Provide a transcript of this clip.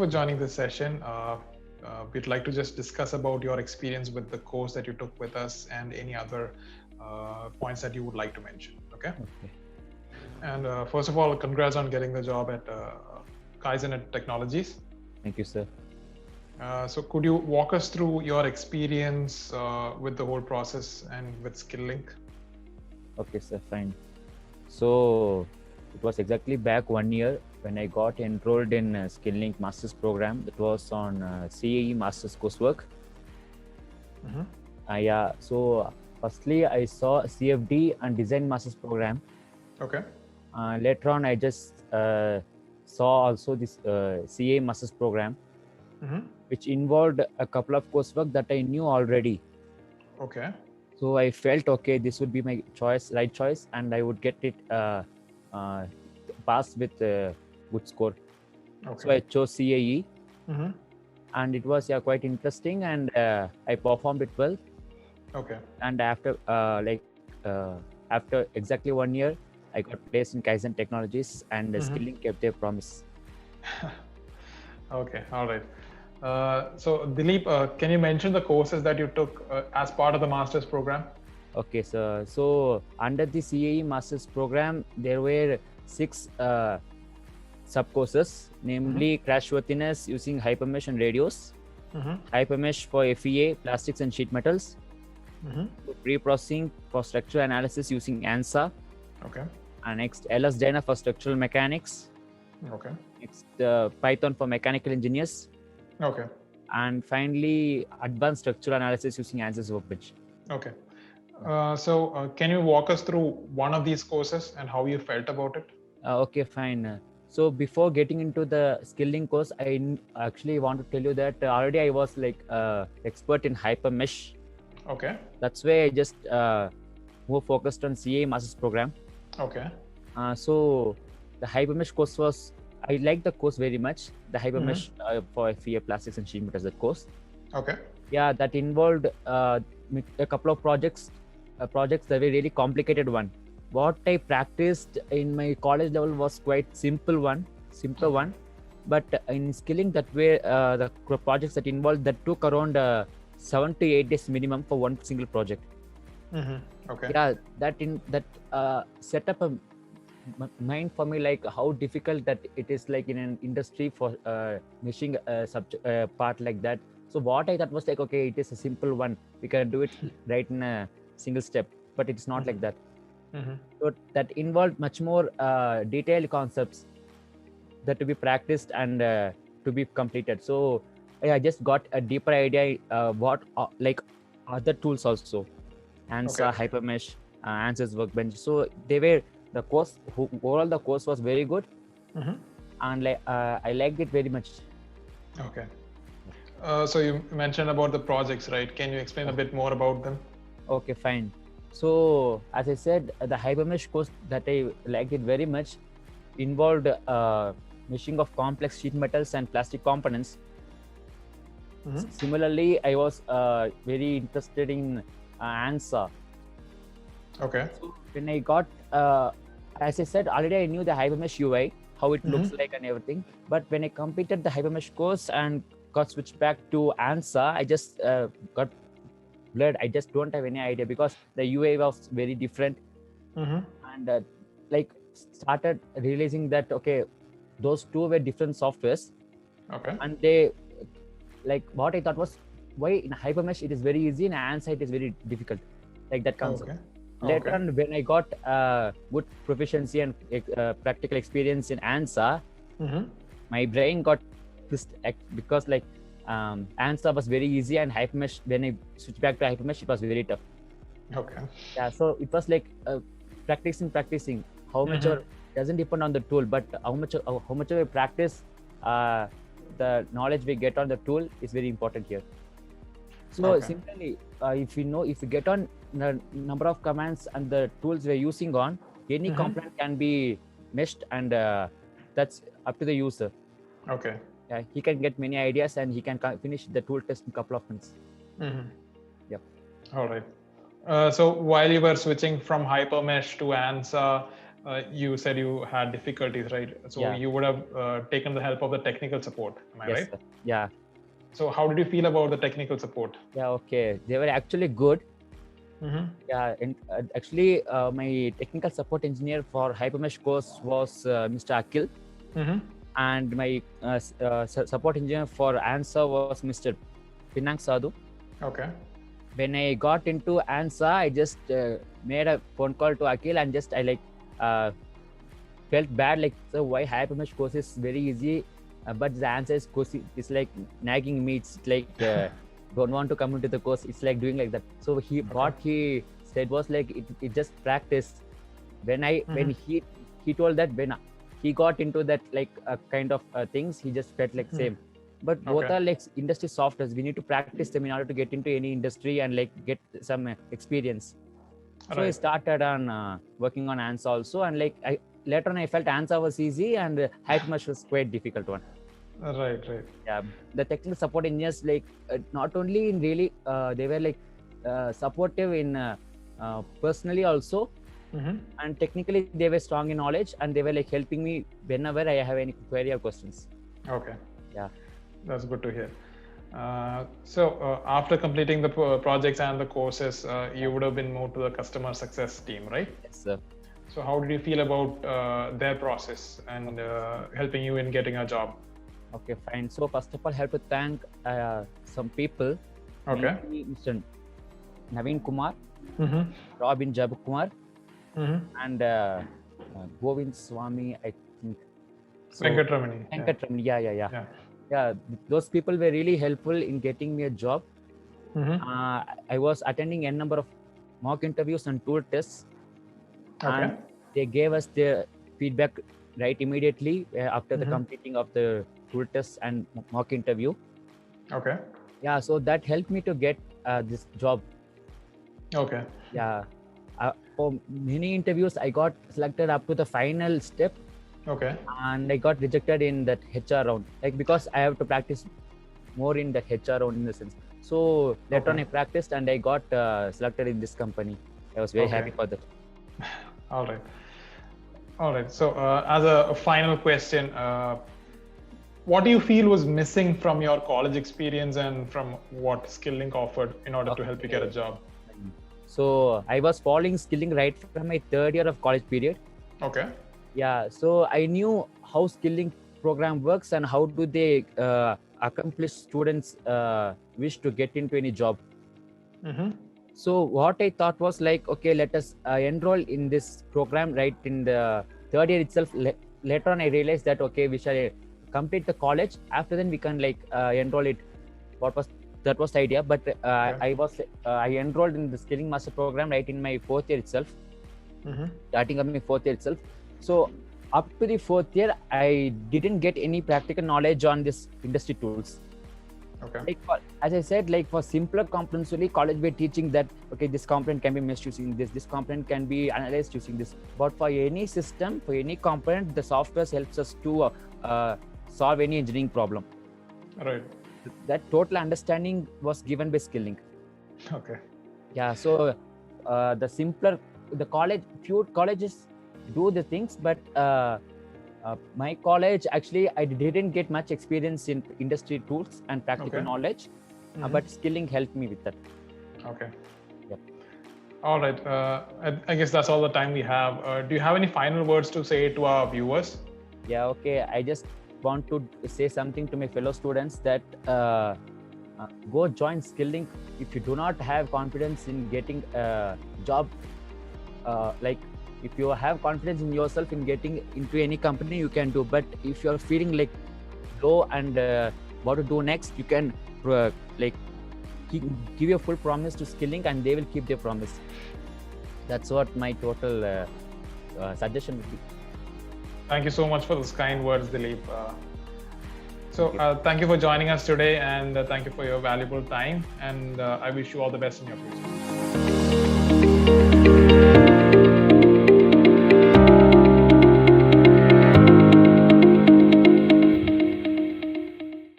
for joining this session. We'd like to just discuss about your experience with the course that you took with us and any other points that you would like to mention. Okay. Okay. And first of all, congrats on getting the job at Kaizen Technologies. Thank you, sir. So could you walk us through your experience with the whole process and with SkillLink? Okay, sir. Fine. So it was exactly back 1 year when I got enrolled in SkillLink Masters program. That was on CAE Masters coursework. Yeah. So firstly, I saw CFD and Design Masters program. Okay. Later on, I just saw also this CAE Masters program, which involved a couple of coursework that I knew already. Okay. So I felt okay, this would be my choice, right choice, and I would get it pass with good score. Okay. So I chose CAE, and it was quite interesting, and I performed it well. Okay. And after after exactly 1 year, I got placed in Kaizen Technologies, and SkillLink kept their promise. Okay. All right. So Dilip, can you mention the courses that you took as part of the master's program? Okay, so under the CAE Masters program, there were 6 sub-courses, namely crashworthiness using hypermesh and radios, hypermesh for FEA, plastics and sheet metals, pre-processing for structural analysis using ANSA, Okay. and next LS-DYNA for structural mechanics, Okay. next Python for mechanical engineers, Okay. and finally advanced structural analysis using ANSYS Workbench. Okay. So can you walk us through one of these courses and how you felt about it? Okay, fine. So before getting into the SkillLink course, I actually want to tell you that already I was like expert in hypermesh. Okay. That's why I just more focused on CAE Masters program. Okay. So the hypermesh course was, I liked the course very much. The hypermesh for FEA, plastics and sheet metals, that course. Okay. Yeah, that involved a couple of projects that were really complicated one. What I practiced in my college level was quite simpler one. But in SkillLink, that were the projects that involved, that took around 7 to 8 days minimum for one single project. Okay. Yeah, that set up a mind for me, like how difficult that it is, like in an industry for meshing a part like that. So what I thought was like, okay, it is a simple one, we can do it right in a single step, but it's not like that. So that involved much more detailed concepts that to be practiced and to be completed. So I just got a deeper idea what like other tools also, ANSA, hypermesh, ANSYS Workbench. So they were the course. Overall, the course was very good, and I liked it very much. Okay. So you mentioned about the projects, right? Can you explain a bit more about them? Okay, fine. So as I said, the hypermesh course that I liked it very much involved meshing of complex sheet metals and plastic components. Similarly, I was very interested in ANSA. Okay. So when I got, as I said, already I knew the hypermesh UI, how it looks like and everything. But when I completed the hypermesh course and got switched back to ANSA, I just got blurred. I just don't have any idea because the UI was very different, and like started realizing that okay, those two were different softwares. Okay. And they, like, what I thought was, why in hypermesh it is very easy, in ANSA it is very difficult, like that concept. Okay. Later on, when I got good proficiency and practical experience in ANSA, my brain got twist because like ANSA was very easy, and hypermesh, when I switched back to hypermesh, it was very tough. Okay. Yeah, so it was like practicing. How much doesn't depend on the tool, but how much we practice, the knowledge we get on the tool is very important here. So similarly, if you get on the number of commands and the tools we're using on, any component can be meshed, and that's up to the user. Okay. Yeah, he can get many ideas and he can finish the tool test in a couple of minutes. Yep. All right. So while you were switching from hypermesh to ANSA, you said you had difficulties, right? So Yeah. you would have taken the help of the technical support. Am I Yes, right? sir. Yeah. So how did you feel about the technical support? Yeah. Okay. They were actually good. Mm-hmm. Yeah. And actually, my technical support engineer for Hypermesh course was Mr. Akhil, Mm-hmm. and my support engineer for ANSA was Mr. Pinang Sadhu. Okay. When I got into ANSA, I just made a phone call to Akhil and just felt bad, like, so why Hypermesh course is very easy, but the answer is course is like nagging me. It's like don't want to come into the course. It's like doing like that. So what he said was like it just practice. When he told that when he got into that like kind of things, he just felt like same. But both are like industry softwares. We need to practice them in order to get into any industry and like get some experience. So I started on working on ANSA also, and like later on I felt ANSA was easy and Hypermesh was quite difficult one. Right. Yeah, the technical support engineers like not only in really they were like supportive in personally also, and technically they were strong in knowledge, and they were like helping me whenever I have any query or questions. Okay. Yeah, that's good to hear. So after completing the projects and the courses, you would have been moved to the customer success team, right? yes, sir. So how did you feel about their process and helping you in getting a job? Okay, fine. So first of all, I have to thank some people. Okay. Mr. Naveen Kumar, Mm-hmm. Robin Jab Kumar, Mm-hmm. and Govind Swami, I think. So, Venkatramani. Venkatramani, yeah. Those people were really helpful in getting me a job. I was attending a number of mock interviews and tool tests, and they gave us their feedback right immediately after the completing of the tool tests and mock interview. Okay. Yeah, so that helped me to get this job. Okay. Yeah. For many interviews, I got selected up to the final step. Okay. And I got rejected in that HR round, like because I have to practice more in that HR round in the sense. So later on I practiced and I got selected in this company. I was very happy for that. All right. So as a final question, what do you feel was missing from your college experience and from what SkillLink offered in order to help you get a job? So I was following SkillLink right from my third year of college period. Okay. Yeah, so I knew how SkillLink program works and how do they accomplish students wish to get into any job. So what I thought was like, okay, let us enroll in this program right in the third year itself. Later on I realized that okay, we shall complete the college. After then we can like enroll it. That was the idea, but I enrolled in the SkillLink Master program right in my fourth year itself, starting up my fourth year itself. So up to the fourth year, I didn't get any practical knowledge on this industry tools. Okay. Like as I said, like for simpler components only, college were teaching that okay, this component can be meshed using this component can be analyzed using this. But for any system, for any component, the software helps us to solve any engineering problem. Right. That total understanding was given by SkillLink. Okay. Yeah. So few colleges do the things, but my college actually I didn't get much experience in industry tools and practical knowledge, but SkillLink helped me with that. Okay. Yep. All right. I guess that's all the time we have. Do you have any final words to say to our viewers? Yeah. Okay. I just want to say something to my fellow students that go join SkillLink if you do not have confidence in getting a job. Like if you have confidence in yourself in getting into any company, you can do. But if you're feeling like low and what to do next, you can give your full promise to SkillLink and they will keep their promise. That's what my total suggestion would be. Thank you so much for those kind words, Dileep. Thank you for joining us today, and thank you for your valuable time. And I wish you all the best in your future.